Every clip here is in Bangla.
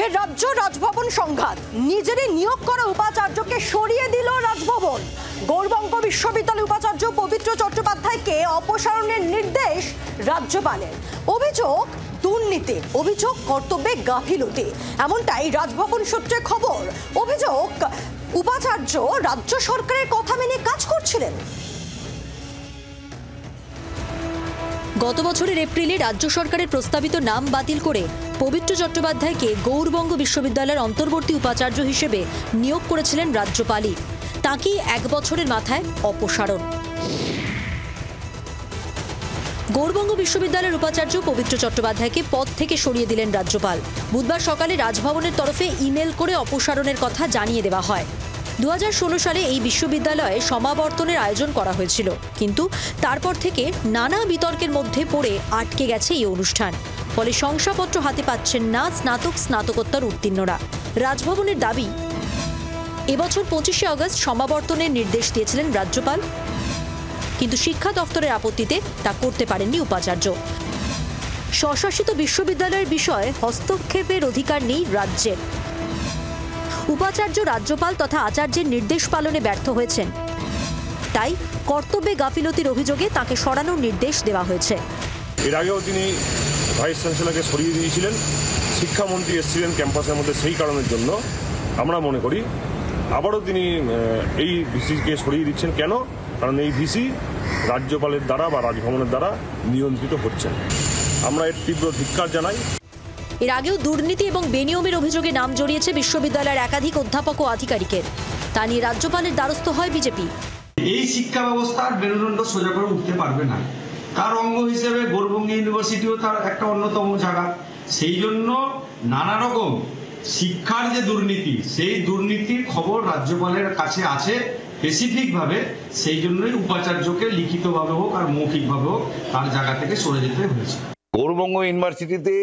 ফের রাজ্য রাজভবন সংঘাত। নিজেরই নিয়োগ করা উপাচার্যকে সরিয়ে দিল রাজভবন। গৌড়বঙ্গ বিশ্ববিদ্যালয় উপাচার্য পবিত্র চট্টোপাধ্যায়কে অপসারণের নির্দেশ রাজ্যপালের। অভিযোগ দুর্নীতি, অভিযোগ কর্তব্যে গাফিলতি, এমনটাই রাজভবন সূত্রে খবর। অভিযোগ উপাচার্য রাজ্য সরকারের কথা মেনে কাজ করছিলেন। গত বছরের এপ্রিলে রাজ্য সরকারের প্রস্তাবিত নাম বাতিল করে পবিত্র চট্টোপাধ্যায়কে গৌড়বঙ্গ বিশ্ববিদ্যালয়ের অন্তর্বর্তী উপাচার্য হিসেবে নিয়োগ করেছিলেন রাজ্যপালই। তাঁকেই 1 বছরের মাথায় অপসারণ। গৌড়বঙ্গ বিশ্ববিদ্যালয়ের উপাচার্য পবিত্র চট্টোপাধ্যায়কে পদ থেকে সরিয়ে দিলেন রাজ্যপাল। বুধবার সকালে রাজভবনের তরফে ইমেল করে অপসারণের কথা জানিয়ে দেওয়া হয়। 2016 সালে এই বিশ্ববিদ্যালয়ে সমাবর্তনের আয়োজন করা হয়েছিল, কিন্তু তারপর থেকে নানা বিতর্কের মধ্যে পড়ে আটকে গেছে এই অনুষ্ঠান। ফলে শংসাপত্র হাতে পাচ্ছেন না স্নাতকোত্তর উত্তীর্ণরা। রাজভবনের দাবি, এবছর 25শে আগস্ট সমাবর্তনের নির্দেশ দিয়েছিলেন রাজ্যপাল, কিন্তু শিক্ষা দপ্তরের আপত্তিতে তা করতে পারেননি উপাচার্য। স্বশাসিত বিশ্ববিদ্যালয়ের বিষয়ে হস্তক্ষেপের অধিকার নেই রাজ্যের। উপাচার্য রাজ্যপাল তথা আচার্যের নির্দেশ পালনে ব্যর্থ হয়েছেন, তাই কর্তব্যে গাফিলতির অভিযোগে তাকে সরানোর নির্দেশ দেওয়া হয়েছে। এর আগেও তিনি ভাইস চ্যান্সেলরকে সরিয়ে দিয়েছিলেন, শিক্ষামন্ত্রী এসেছিলেন ক্যাম্পাসের মধ্যে, সেই কারণের জন্য আমরা মনে করি আবারও তিনি এই ভিসিকে সরিয়ে দিচ্ছেন। কেন? কারণ এই ভিসি রাজ্যপালের দ্বারা বা রাজভবনের দ্বারা নিয়ন্ত্রিত হচ্ছেন। আমরা এর তীব্র ধিক্কার জানাই। এর আগেও দুর্নীতি এবং বেনিয়মের অভিযোগে নাম জড়িয়েছে বিশ্ববিদ্যালয়ের একাধিক অধ্যাপক ও আধিকারিকের। তা নিয়ে রাজ্যপালের দ্বারস্থ হয় বিজেপি। এই শিক্ষা ব্যবস্থার মেরুদণ্ড সোজা করে উঠতে পারবে না। তার অঙ্গ হিসেবে গৌড়বঙ্গ ইউনিভার্সিটিও তার একটা অন্যতম জায়গা। সেই জন্য নানা রকম শিক্ষার যে দুর্নীতি, সেই দুর্নীতির খবর রাজ্যপালের কাছে আছে স্পেসিফিক ভাবে। সেই জন্যই উপাচার্যকে লিখিতভাবে হোক আর মৌখিকভাবে হোক তার জায়গা থেকে সরে যেতে হয়েছে। গৌড়বঙ্গ ইউনিভার্সিটিতে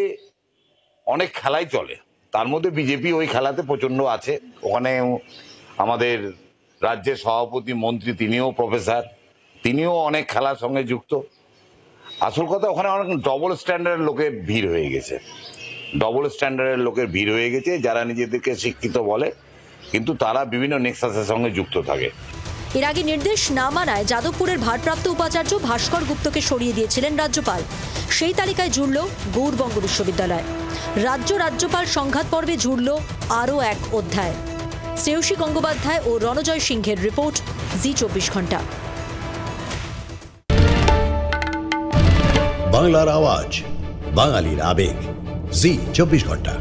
অনেক খেলাই চলে, তার মধ্যে বিজেপি ওই খেলাতে প্রচন্ড আছে। ওখানে আমাদের রাজ্যের সভাপতি মন্ত্রী, তিনিও প্রফেসর, তিনিও অনেক খেলার সঙ্গে যুক্ত। আসল কথা, ওখানে অনেক ডবল স্ট্যান্ডার্ডের লোকের ভিড় হয়ে গেছে। যারা নিজেদেরকে শিক্ষিত বলে, কিন্তু তারা বিভিন্ন নেক্সাসের সঙ্গে যুক্ত থাকে। এর আগে নির্দেশ না মানায় যাদবপুরের ভারপ্রাপ্ত উপাচার্য ভাস্কর গুপ্তকে সরিয়ে দিয়েছিলেন রাজ্যপাল। সেই তালিকায় জুড়ল গৌড়বঙ্গ বিশ্ববিদ্যালয়। রাজ্যপাল সংঘাত পর্বে জুড়ল আরও এক অধ্যায়। শ্রেয়সী গঙ্গোপাধ্যায় ও রণজয় সিংহের রিপোর্ট, জি 24 ঘন্টা। বাংলার আওয়াজ, বাঙালির আবেগ, জি 24 ঘন্টা।